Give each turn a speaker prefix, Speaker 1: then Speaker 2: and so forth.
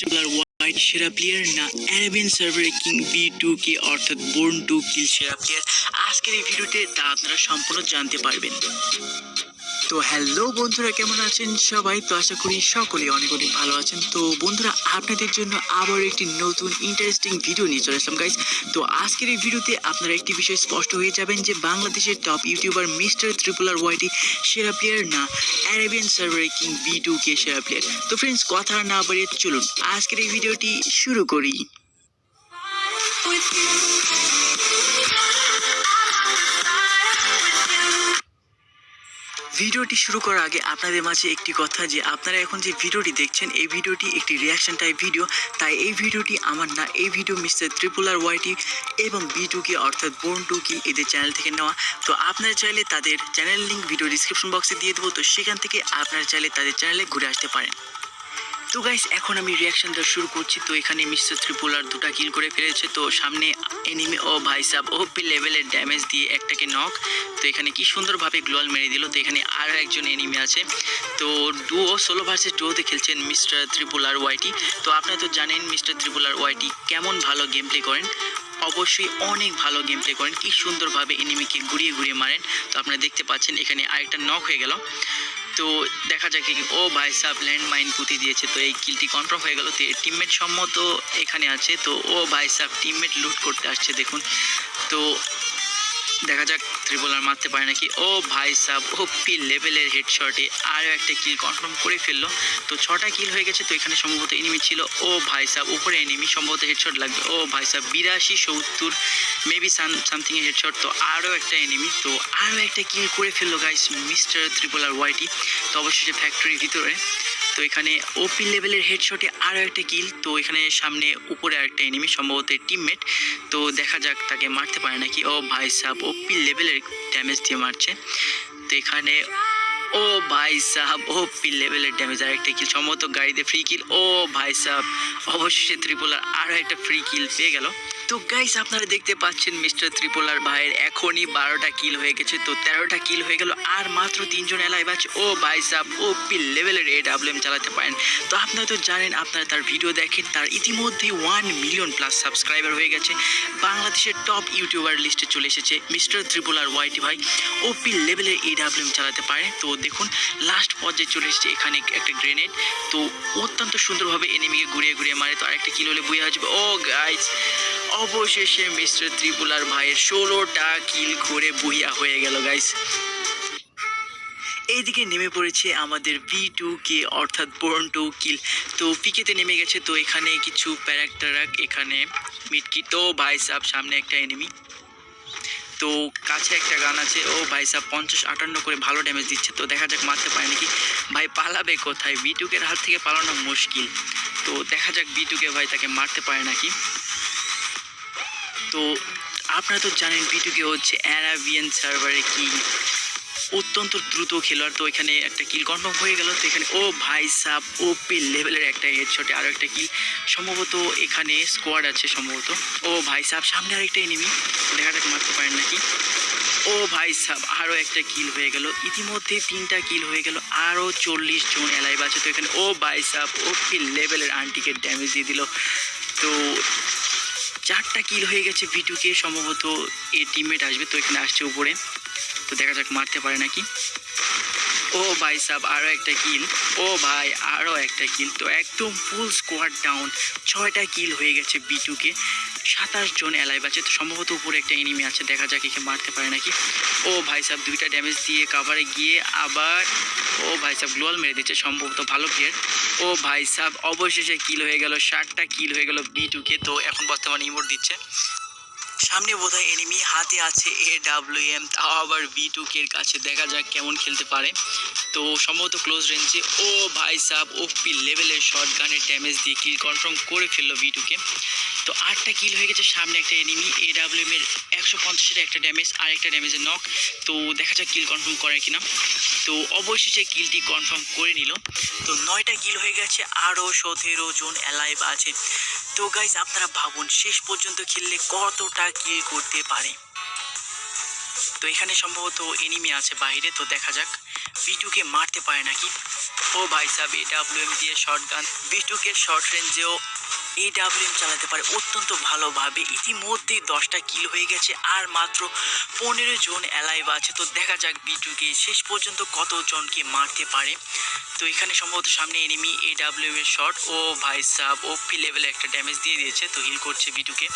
Speaker 1: Mister white সেরা player না Arabian সার্ভারে কিং B2K অর্থাৎ বোর্ন টু কিল সেরা প্লেয়ার, আজকের এই ভিডিওতে তা আপনারা সম্পূর্ণ জানতে পারবেন। তো হ্যালো বন্ধুরা, কেমন আছেন সবাই? তো আশা করি সকলেই অনেক অনেক ভালো আছেন। তো বন্ধুরা, আপনাদের জন্য আবার একটি নতুন ইন্টারেস্টিং ভিডিও নিয়ে চলে আসলাম গাইস। তো আজকের এই ভিডিওতে আপনারা একটি বিষয় স্পষ্ট হয়ে যাবেন যে বাংলাদেশের টপ ইউটিউবার মিস্টার RRR সেরা প্লেয়ার না অ্যারাবিয়ান সার্ভারে কিং B2K সেরা প্লেয়ার। তো ফ্রেন্ডস, কথা না বাড়িয়ে চলুন আজকের এই ভিডিওটি শুরু করি। ভিডিওটি শুরু করার আগে আপনাদের মাঝে একটি কথা, যে আপনারা এখন যে ভিডিওটি দেখছেন এই ভিডিওটি একটি রিয়াকশন টাইপ ভিডিও, তাই এই ভিডিওটি আমার না, এই ভিডিও মিস্টার RRR এবং B2K অর্থাৎ বোর্ন টু কিল এদের চ্যানেল থেকে নেওয়া। তো আপনারা চাইলে তাদের চ্যানেল লিঙ্ক ভিডিও ডিসক্রিপশন বক্সে দিয়ে দেবো, তো সেখান থেকে আপনারা চাইলে তাদের চ্যানেলে ঘুরে আসতে পারেন। তো গাইস, এখন আমি রিয়াকশন দেওয়া শুরু করছি। তো এখানে মিস্টার RRR দুটা কিল করে ফেলেছে। তো সামনে এনিমি, ও ভাই সাব ওপি লেভেলের ড্যামেজ দিয়ে একটাকে নক। তো এখানে কি সুন্দরভাবে গ্লোয়াল মেরে দিল। তো এখানে আরও একজন এনিমি আছে। তো ডুও, সোলো ভার্সেস ডুওতে খেলছেন মিস্টার RRR। তো আপনারা তো জানেন মিস্টার RRR কেমন ভালো গেম প্লে করেন, অবশ্যই অনেক ভালো গেম প্লে করেন, কি সুন্দরভাবে এনিমিকে ঘুরিয়ে ঘুরিয়ে মারেন। তো আপনারা দেখতে পাচ্ছেন এখানে আরেকটা নক হয়ে গেল। তো দেখা যাক কি, ও ভাই সাব ল্যান্ড মাইন পুঁতি দিয়েছে। তো এই কিলটি কনফার্ম হয়ে গেল। তো টিমমেট সম্মত এখানে আছে। তো ও ভাই সাব টিমমেট লুট করতে আসছে দেখুন। তো দেখা যাক RRR মারতে পারে নাকি। ও ভাই সাব ওপি লেভেলের হেডশটে আরও একটা কিল কনফার্ম করে ফেললো। তো 6টা কিল হয়ে গেছে। তো এখানে সম্ভবত এনিমি ছিল। ও ভাই সাব উপরে এনিমি, সম্ভবত হেডশট লাগবে। ও ভাই সাব 82-70 মেবি সামথিং এ হেডশট। তো আরও একটা এনিমি। তো আরও একটা কিল করে ফেললো গাইস মিস্টার RRR। তো অবশেষে ফ্যাক্টরির ভিতরে। তো এখানে ওপি লেভেলের হেডশটে আরও একটা কিল। তো এখানে সামনে উপরে আরেকটা এনিমি, সম্ভবত টিমমেট। তো দেখা যাক তাকে মারতে পারে নাকি। ও ভাই সাব ওপি লেভেলের ড্যামেজ দিয়ে মারছে। তো এখানে ও ভাই সাহাব ওপি লেভেলের ড্যামেজ, আর একটা কিল, সম্ভবত গাড়িতে ফ্রি কিল। ও ভাই সাহাব অবশ্যই RRR আরও একটা ফ্রি কিল পেয়ে গেল। তো গাইস, আপনারা দেখতে পাচ্ছেন মিস্টার RRR ভাইয়ের এখনই 12টা কিল হয়ে গেছে। তো 13টা কিল হয়ে গেল, আর মাত্র 3জন এলাইভ আছে। ও ভাই সাহাব ওপি লেভেলের AWM চালাতে পারেন। তো আপনারা তো জানেন, আপনারা তার ভিডিও দেখেন, তার ইতিমধ্যেই 1 মিলিয়ন প্লাস সাবস্ক্রাইবার হয়ে গেছে। বাংলাদেশের টপ ইউটিউবার লিস্টে চলে এসেছে মিস্টার RRR ভাই। ওপি লেভেলের AWM চালাতে পারে। তো দেখুন লাস্ট পর্যায়ে চলে এসেছে। এখানে একটা গ্রেনেড। তো অত্যন্ত সুন্দরভাবে এনিমিকে ঘুরিয়ে ঘুরিয়ে মারে। তো আরেকটা কিল হলে বুয়ে আসবে। ও গাইস, অবশেষে মিস্টার RRR ভাইয়ের 16টা কিল করে বুইয়া হয়ে গেল গাইস। এইদিকে নেমে পড়েছে আমাদের B2K অর্থাৎ বোর্ন টু কিল। তো পিকেতে নেমে গেছে। তো এখানে কিছু প্যারাক্টারাক, এখানে মিটকি। তো ভাই সাব সামনে একটা এনিমি। তো কাছে একটা গান আছে। ও ভাই সাব 50-58 করে ভালো ড্যামেজ দিচ্ছে। তো দেখা যাক মারতে পারে নাকি। ভাই পালাবে কোথায়? B2K হাত থেকে পালানো মুশকিল। তো দেখা যাক B2K ভাই তাকে মারতে পারে নাকি। তো আপনারা তো জানেন B2K হচ্ছে অ্যারাবিয়ান সার্ভারে কি অত্যন্ত দ্রুত খেলোয়াড়। তো এখানে একটা কিল কনফার্ম হয়ে গেল। তো এখানে ও ভাই সাব ওপি লেভেলের একটা হেডশটে আরও একটা কিল, সম্ভবত এখানে স্কোয়াড আছে সম্ভবত। ও ভাই সাব সামনে আরেকটা এনিমি, দেখা যাক মারতে পারেন নাকি। ও ভাই সাব আরও একটা কিল হয়ে গেল। ইতিমধ্যে 3টা কিল হয়ে গেল, আরও 40 জন এলাইভ আছে। তো এখানে ও ভাই সাব ওপি লেভেলের আন্টিকে ড্যামেজ দিয়ে দিল। তো 4টা কিল হয়ে গেছে B2K, সম্ভবত এ টিমমেট আসবে। তো এখানে আসছে উপরে। তো দেখা যাক মারতে পারে নাকি। ও ভাই সাব আরও একটা কিল। ও ভাই আরও একটা কিল। তো একদম ফুল স্কোয়াড ডাউন, 6টা কিল হয়ে গেছে B2K। 27 জন এলাইভ আছে। তো সম্ভবত উপরে একটা এনিমি আছে, দেখা যাক একে মারতে পারে নাকি। ও ভাই সাব 2টা ড্যামেজ দিয়ে কাভারে গিয়ে আবার ও ভাই সাব গ্লোয়াল মেরে দিচ্ছে, সম্ভবত ভালো প্লেয়ার। ও ভাই সাব অবশেষে কিল হয়ে গেল, 60টা কিল হয়ে গেল B2K। তো এখন বর্তমানে ইমোট দিচ্ছে। সামনে বোধহয় এনিমি, হাতে আছে AWM, তাও আবার B2K এর কাছে। দেখা যাক কেমন খেলতে পারে। তো সম্ভবত ক্লোজ রেঞ্জে। ও ভাই সাব ওপি লেভেলের শর্ট গানের ড্যামেজ দিয়ে কিল কনফার্ম করে ফেললো B2K। তো 8টা কিল হয়ে গেছে। সামনে একটা এনিমি, AWM এর 150-এর একটা ড্যামেজ, আর একটা ড্যামেজের নক। তো দেখা যাক কিল কনফার্ম করে কিনা। তো অবশেষে কিলটি কনফার্ম করে নিল। তো 9টা কিল হয়ে গেছে, আরও 17 জন অ্যালাইভ আছে। তো গাইস, আপনারা ভাবুন শেষ পর্যন্ত খেললে কতটা কিল করতে পারে। তো এখানে সম্ভবত এনিমি আছে বাইরে, তো দেখা যাক বিটুকে মারতে পারে নাকি। ও ভাই সাব AWM দিয়ে শর্ট গান, বিটুকে শর্ট রেঞ্জেও AWM চালাতে পারে অত্যন্ত ভালোভাবে। ইতিমধ্যেই 10টা কিল হয়ে গেছে আর মাত্র 15 জন অ্যালাইভ আছে। তো দেখা যাক বিটুকে শেষ পর্যন্ত কতজনকে মারতে পারে। তো এখানে সম্ভবত সামনে এনিমি, AWM এর শট, ও ভাই সাব ওপি লেভেলে একটা ড্যামেজ দিয়ে দিয়েছে, তো হিল করছে বিটুকে।